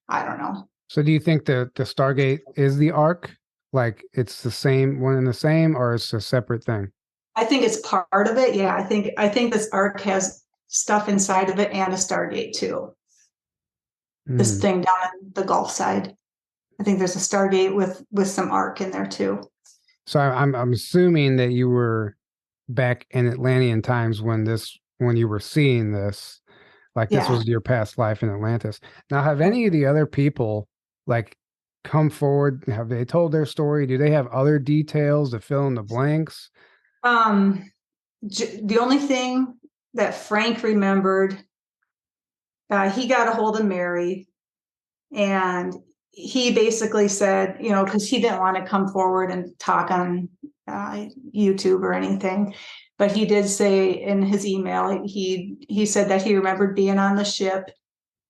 I don't know. So do you think the Stargate is the arc? Like it's the same one and the same, or it's a separate thing? I think it's part of it. Yeah, I think this arc has stuff inside of it and a Stargate too. This thing down in the Gulf side. I think there's a Stargate with some arc in there too. So I'm assuming that you were back in Atlantean times when you were seeing this, like this was your past life in Atlantis. Now, have any of the other people like come forward? Have they told their story? Do they have other details to fill in the blanks? The only thing that Frank remembered, he got a hold of Mary, and he basically said, because he didn't want to come forward and talk on YouTube or anything, but he did say in his email, he said that he remembered being on the ship.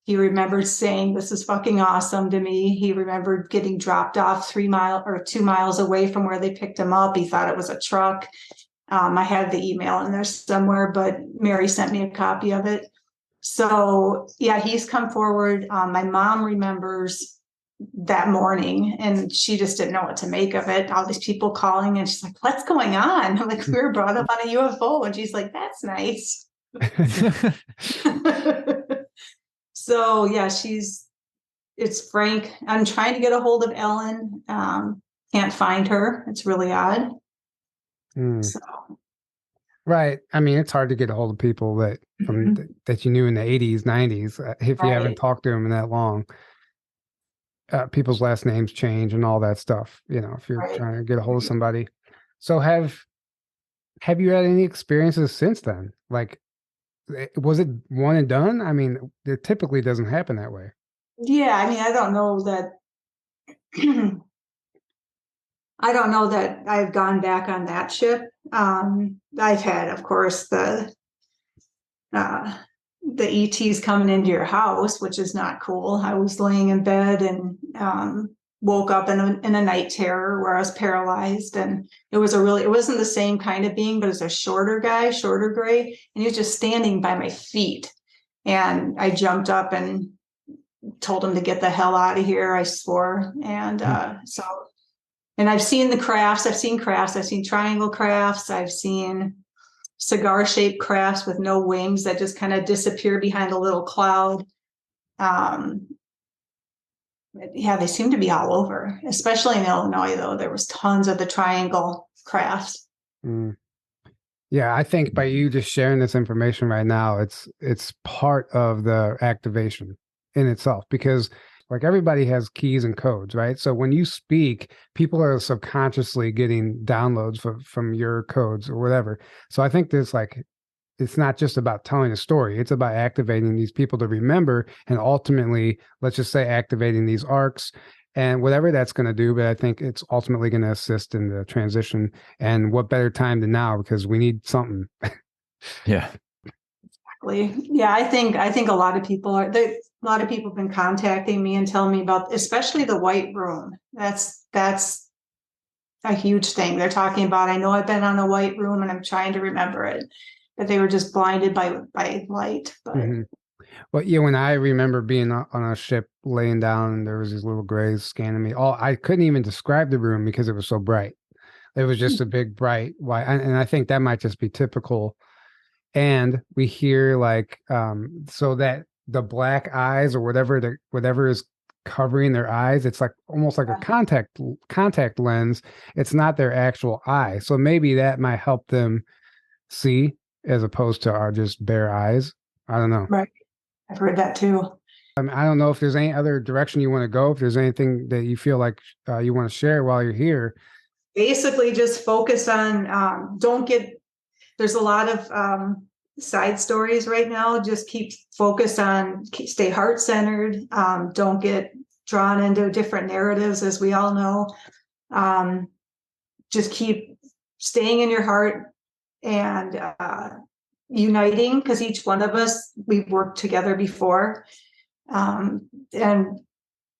He remembered saying, "This is fucking awesome" to me. He remembered getting dropped off 2 miles away from where they picked him up. He thought it was a truck. I have the email in there somewhere, but Mary sent me a copy of it. So yeah, he's come forward. My mom remembers that morning, and she just didn't know what to make of it. All these people calling, and she's like, "What's going on?" I'm like, "We were brought up on a UFO," and she's like, "That's nice." So yeah, it's Frank. I'm trying to get a hold of Ellen. Can't find her. It's really odd. So. Right. I mean, it's hard to get a hold of people that that you knew in the 80s, 90s, if you haven't talked to them in that long. People's last names change and all that stuff, if you're trying to get a hold of somebody. So have you had any experiences since then? Like, was it one and done? I mean, it typically doesn't happen that way. Yeah. I mean, I don't know that I've gone back on that ship. I've had, of course, the ETs coming into your house, which is not cool. I was laying in bed and woke up in a night terror where I was paralyzed, and it wasn't the same kind of being, but it was a shorter gray, and he was just standing by my feet, and I jumped up and told him to get the hell out of here. I swore, and and I've seen the crafts. I've seen triangle crafts. I've seen cigar-shaped crafts with no wings that just kind of disappear behind a little cloud. Yeah, they seem to be all over, especially in Illinois, though. There was tons of the triangle crafts. Yeah, I think by you just sharing this information right now, it's part of the activation in itself, because like everybody has keys and codes, right? So when you speak, people are subconsciously getting downloads from your codes or whatever. So I think there's like, it's not just about telling a story, it's about activating these people to remember, and ultimately, let's just say activating these arcs and whatever that's going to do. But I think it's ultimately going to assist in the transition. And what better time than now, because we need something. Yeah. Exactly. Yeah, I think a lot of people a lot of people have been contacting me and telling me about, especially the white room. That's a huge thing they're talking about. I know I've been on a white room and I'm trying to remember it, but they were just blinded by light. But Well, yeah, when I remember being on a ship laying down, and there was these little grays scanning me. I couldn't even describe the room because it was so bright. It was just a big bright white, and I think that might just be typical. And we hear like, so that the black eyes or whatever is covering their eyes, it's like almost like a contact lens. It's not their actual eye, so maybe that might help them see as opposed to our just bare eyes. I don't know. right, I've heard that too. I mean, I don't know if there's any other direction you want to go. If there's anything that you feel like you want to share while you're here. Basically, just focus on don't get. There's a lot of side stories right now. Just keep focused on, stay heart centered. Don't get drawn into different narratives, as we all know. Just keep staying in your heart and uniting, because each one of us, we've worked together before, and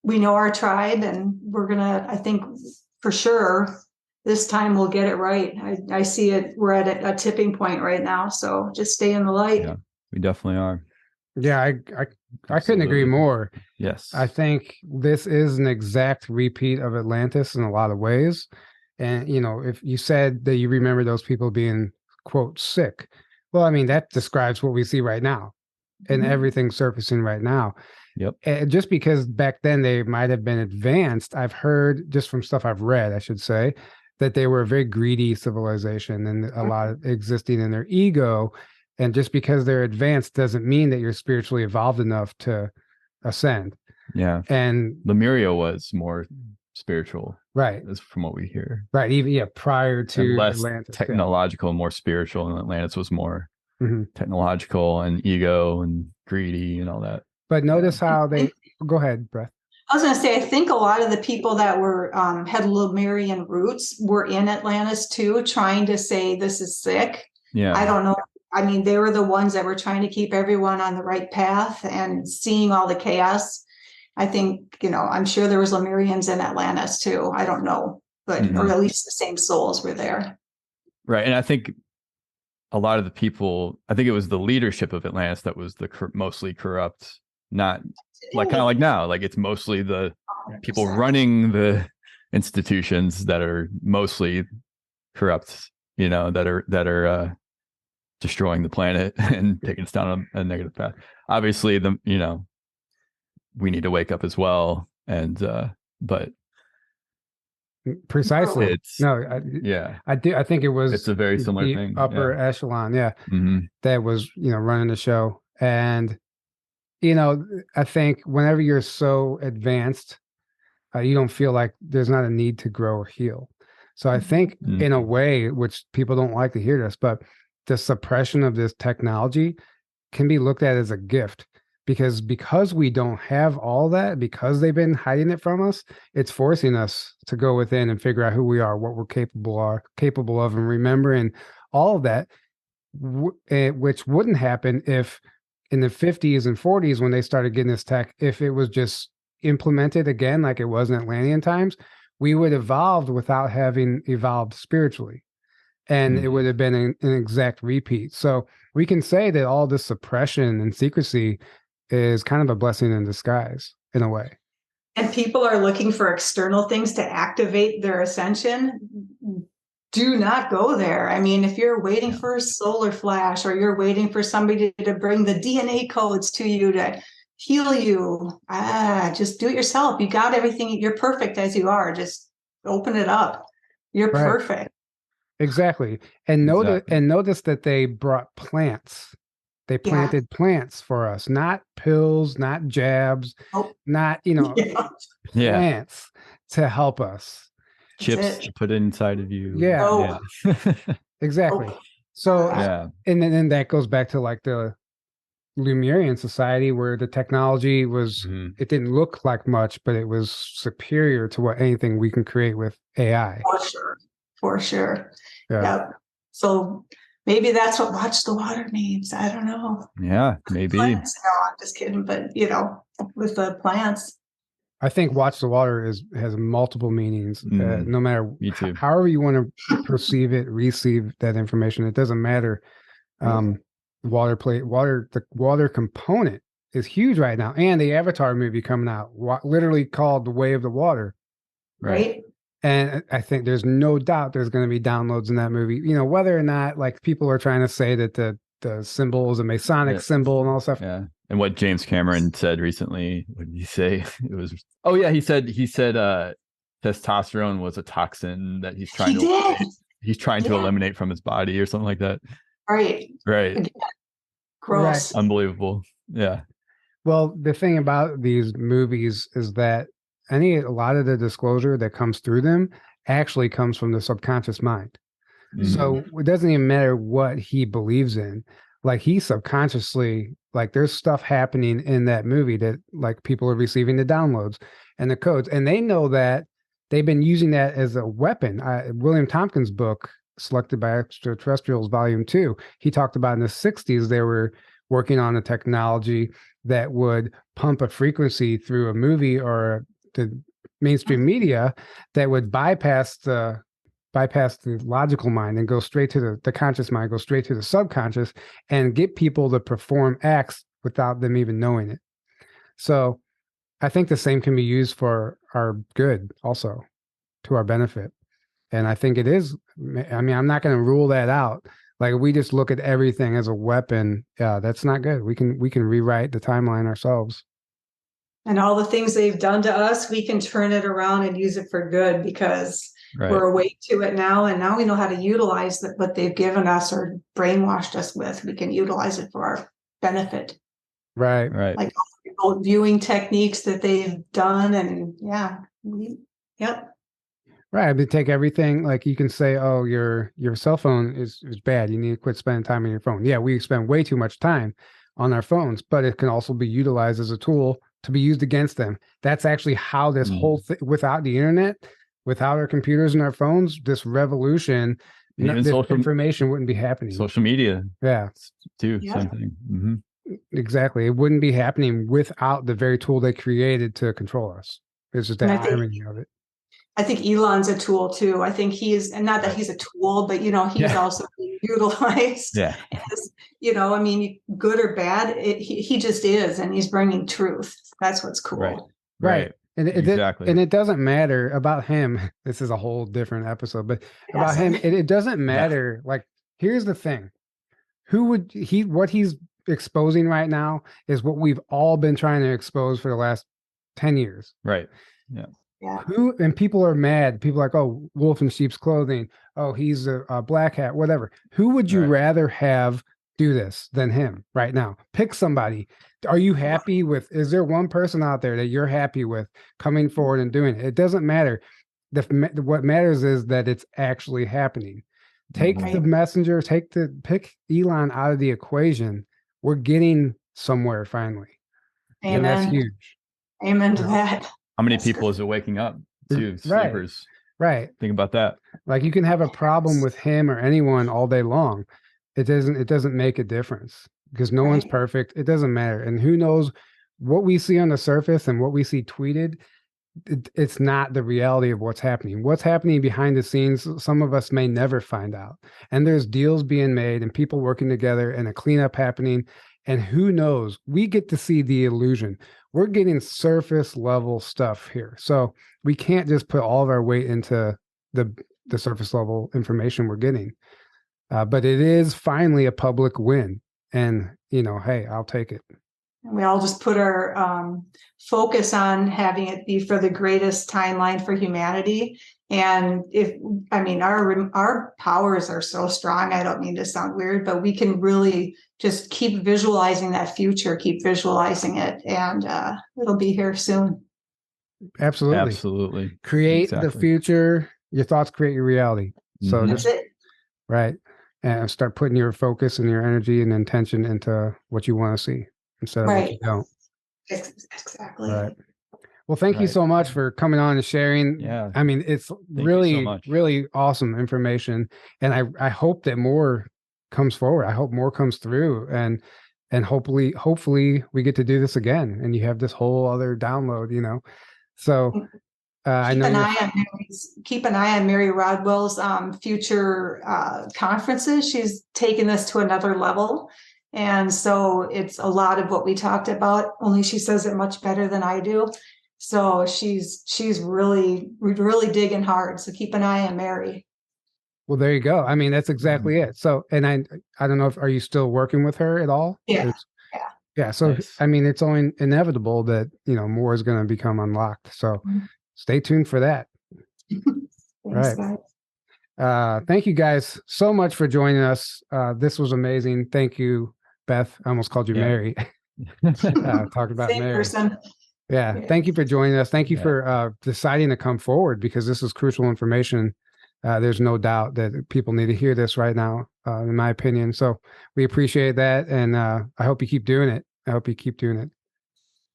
we know our tribe, and we're gonna, I think for sure this time we'll get it right. I see it. We're at a tipping point right now. So just stay in the light. Yeah, we definitely are. Yeah, I couldn't agree more. Yes. I think this is an exact repeat of Atlantis in a lot of ways. And, you know, if you said that you remember those people being, quote, sick, well, I mean, that describes what we see right now and everything surfacing right now. Yep. And just because back then they might have been advanced, I've heard just from stuff I've read, I should say, that they were a very greedy civilization and a lot of existing in their ego. And just because they're advanced doesn't mean that you're spiritually evolved enough to ascend. Yeah. And Lemuria was more spiritual. Right. That's from what we hear. Right. Even prior to and less Atlantis. technological and more spiritual. And Atlantis was more technological and ego and greedy and all that. But notice how they go ahead, Beth. I was going to say, I think a lot of the people that were had Lemurian roots were in Atlantis too, trying to say this is sick. Yeah. I don't know. I mean, they were the ones that were trying to keep everyone on the right path and seeing all the chaos. I think, you know, I'm sure there was Lemurians in Atlantis too. I don't know, but or at least the same souls were there. Right. And I think a lot of the people, I think it was the leadership of Atlantis that was the mostly corrupt, not like kind of like now, like it's mostly the 100%. People running the institutions that are mostly corrupt, you know, that are destroying the planet and taking us down a negative path. Obviously, you know, we need to wake up as well. And but precisely, it's I do. I think it was it's a very similar thing. Upper echelon, that was, you know, running the show. And you know, I think whenever you're so advanced, you don't feel like there's not a need to grow or heal. So I think in a way, which people don't like to hear this, but the suppression of this technology can be looked at as a gift, because we don't have all that, because they've been hiding it from us, it's forcing us to go within and figure out who we are, what we're capable of, and remembering all of that, which wouldn't happen if in the 50s and 40s, when they started getting this tech, if it was just implemented again like it was in Atlantean times, we would evolve without having evolved spiritually. And it would have been an exact repeat. So we can say that all this suppression and secrecy is kind of a blessing in disguise in a way. And people are looking for external things to activate their ascension. Do not go there. I mean, if you're waiting for a solar flash, or you're waiting for somebody to bring the DNA codes to you to heal you, just do it yourself. You got everything. You're perfect as you are. Just open it up. You're perfect. Exactly. And notice that they brought plants. They planted plants for us, not pills, not jabs, not, plants to help us. Chips to put inside of you. Yeah. Exactly. So, and then that goes back to like the Lemurian society where the technology was, it didn't look like much, but it was superior to what anything we can create with AI. For sure. Yeah. Yep. So maybe that's what Watch the Water means. I don't know. Yeah, maybe. Plants. No, I'm just kidding. But with the plants. I think Watch the Water has multiple meanings. No matter however you want to perceive it, receive that information, it doesn't matter. The water component is huge right now, and the Avatar movie coming out, literally called The Way of the Water. Right. And I think there's no doubt there's going to be downloads in that movie. Whether or not like people are trying to say that the symbol is a Masonic symbol and all stuff. Yeah. And what James Cameron said recently, what did he say? It was he said testosterone was a toxin that he's trying to eliminate from his body or something like that. Right. Again, gross. Right. Unbelievable. Yeah. Well, the thing about these movies is that a lot of the disclosure that comes through them actually comes from the subconscious mind. So it doesn't even matter what he believes in. Like he subconsciously, like there's stuff happening in that movie that like people are receiving the downloads and the codes, and they know that they've been using that as a weapon. William Tompkins' book, Selected by Extraterrestrials, Volume 2, he talked about in the 60s, they were working on a technology that would pump a frequency through a movie or the mainstream media that would bypass the logical mind and go straight to the conscious mind, go straight to the subconscious, and get people to perform acts without them even knowing it. So I think the same can be used for our good also, to our benefit. And I think it is. I mean, I'm not going to rule that out. Like, if we just look at everything as a weapon, that's not good. We can rewrite the timeline ourselves. And all the things they've done to us, we can turn it around and use it for good because we're awake to it now. And now we know how to utilize what they've given us or brainwashed us with. We can utilize it for our benefit. Right. Like all the viewing techniques that they've done. And Right. I mean, take everything, like you can say, oh, your cell phone is bad. You need to quit spending time on your phone. Yeah, we spend way too much time on our phones, but it can also be utilized as a tool to be used against them. That's actually how this whole thing, without the internet, without our computers and our phones, this revolution, this information wouldn't be happening. Social media. Yeah. Too, same thing. Exactly. It wouldn't be happening without the very tool they created to control us. It's just the irony of it. I think Elon's a tool too. I think and not that he's a tool, but he's also being utilized. Yeah. As, I mean, good or bad, he just is, and he's bringing truth. That's what's cool. Right. And it doesn't matter about him. This is a whole different episode, but about him, it doesn't matter. Like, here's the thing: what he's exposing right now is what we've all been trying to expose for the last 10 years. Right. Yeah. And people are mad. People are like, oh, wolf in sheep's clothing. Oh, he's a black hat, whatever. Who would you rather have do this than him right now? Pick somebody. Are you happy with, is there one person out there that you're happy with coming forward and doing it? It doesn't matter. What matters is that it's actually happening. Take the messenger, pick Elon out of the equation. We're getting somewhere finally. Amen. And that's huge. Amen to that. How many people is it waking up to? Sleepers. Right. Think about that. Like, you can have a problem with him or anyone all day long. It doesn't make a difference because no one's perfect. It doesn't matter. And who knows what we see on the surface and what we see tweeted. It's not the reality of what's happening. What's happening behind the scenes, some of us may never find out. And there's deals being made and people working together and a cleanup happening. And who knows? We get to see the illusion. We're getting surface level stuff here. So we can't just put all of our weight into the surface level information we're getting. But it is finally a public win. And, hey, I'll take it. We all just put our focus on having it be for the greatest timeline for humanity. And our powers are so strong. I don't mean to sound weird, but we can really just keep visualizing that future, keep visualizing it, and it'll be here soon. Absolutely. Absolutely. Create the future. Your thoughts create your reality. So That's it. Right. And start putting your focus and your energy and intention into what you want to see instead of what you don't. Exactly. Right. Well, thank you so much for coming on and sharing. Yeah. I mean, it's really, really awesome information. And I hope that more comes forward. I hope more comes through, and hopefully we get to do this again and you have this whole other download, you know. So keep an eye on Mary Rodwell's future conferences. She's taken this to another level. And so it's a lot of what we talked about, only she says it much better than I do. So she's really digging hard. So keep an eye on Mary. Well, there you go. I mean, that's exactly it. So, and I don't know are you still working with her at all? Yeah. Yeah. So, nice. I mean, it's only inevitable that, you know, more is going to become unlocked. So stay tuned for that. Thanks, right. Guys. Thank you guys so much for joining us. This was amazing. Thank you, Beth. I almost called you Mary. Talked about Same Mary. Person. Yeah. Thank you for joining us. Thank you for deciding to come forward, because this is crucial information. There's no doubt that people need to hear this right now, in my opinion. So we appreciate that. And I hope you keep doing it.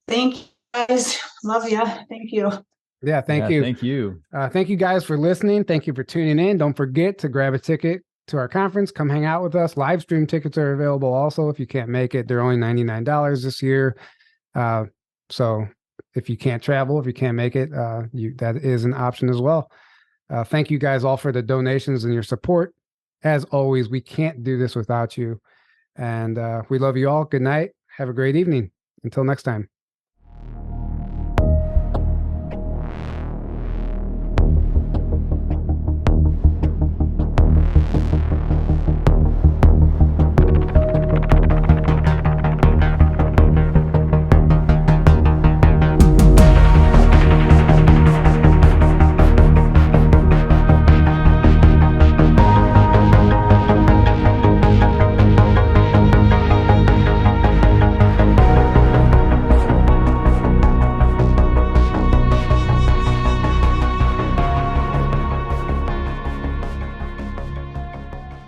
Thank you, guys. Love you. Thank you. Yeah, thank you. Thank you. Thank you guys for listening. Thank you for tuning in. Don't forget to grab a ticket to our conference. Come hang out with us. Live stream tickets are available also if you can't make it. They're only $99 this year. So if you can't travel, if you can't make it, that is an option as well. Thank you guys all for the donations and your support. As always, we can't do this without you. And we love you all. Good night. Have a great evening. Until next time.